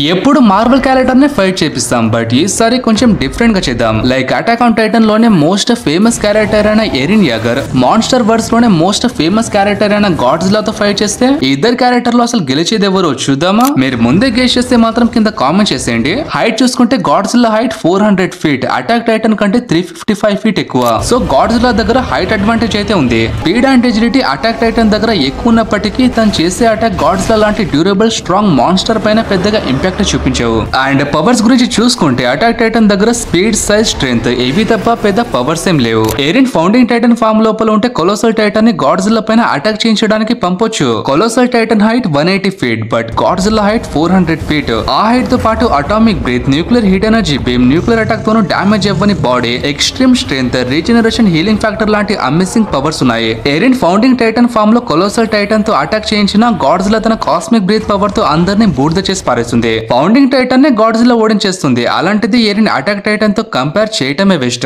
ఎప్పుడు Marvel character నే fight చేపిస్తాం, బట్ ఈసారి కొంచెం డిఫరెంట్ గా చేద్దాం. లైక్ అటాక్ ఆన్ టైటన్ లోనే మోస్ట్ ఫేమస్ క్యారెక్టర్ అయిన ఎరిన్ యాగర్, మాన్స్టర్ వర్స్ లోనే మోస్ట్ ఫేమస్ క్యారెక్టర్ అయిన గాడ్జిల్లా తో ఫైట్ చేస్తే ఈ ఇద్దరు క్యారెక్టర్ లో అసలు గెలిచేది ఎవరు చూద్దామా? మీరు ముందే గెస్ చేస్తే మాత్రం కింద కామెంట్ చేసేయండి. హైట్ చూసుకుంటే Godzilla height 400 feet, attack Titan కంటే 355 ఫీట్ ఎక్కువ. సో గాడ్జిల్లా దగ్గర హైట్ అడ్వాంటేజ్ అయితే ఉంది. Speed and agility attack Titan దగ్గర ఎక్కువ ఉన్నప్పటికీ తను చేసే అటాక్ గాడ్జిల్లా లాంటి డ్యూరబుల్ స్ట్రాంగ్ మాన్స్టర్ పైన పెద్దగా ఇంపాక్ట్ చూపించావు. అండ్ పవర్స్ గురించి చూసుకుంటే అటాక్ టైటన్ దగ్గర స్పీడ్, సైజ్, స్ట్రెంగ్త్ ఇవి తప్ప పెద్ద పవర్స్ ఏం లేవు. ఎరిన్ ఫౌండింగ్ టైటన్ ఫామ్ లోపల ఉంటే కొలోసల్ టైటన్ ని గాడ్జిల్లా పైన అటాక్ చేయించడానికి పంపొచ్చు. Colossal titan height 180 feet, but Godzilla height 400 feet. ఆ హైట్ తో పాటు atomic breath, nuclear heat energy beam, nuclear attack తోను డామేజ్ అవ్వని body, extreme strength, regeneration, healing factor లాంటి అమేజింగ్ పవర్స్ ఉన్నాయి. ఎరిన్ ఫౌండింగ్ టైటన్ ఫామ్ లో కొలోసల్ టైటన్ తో attack చేయించిన గాడ్జిల్లా తన కాస్మిక్ బ్రీత్ పవర్ తో అందరినీ బూడిద చేసి పారేస్తుంది. ఫౌండింగ్ టైటన్ నే గాడ్జిల్లా ఓడించేస్తుంది. అలాంటిది ఎరిన్ అటాక్ టైటన్ తో కంపేర్ చేయటమే బెస్ట్.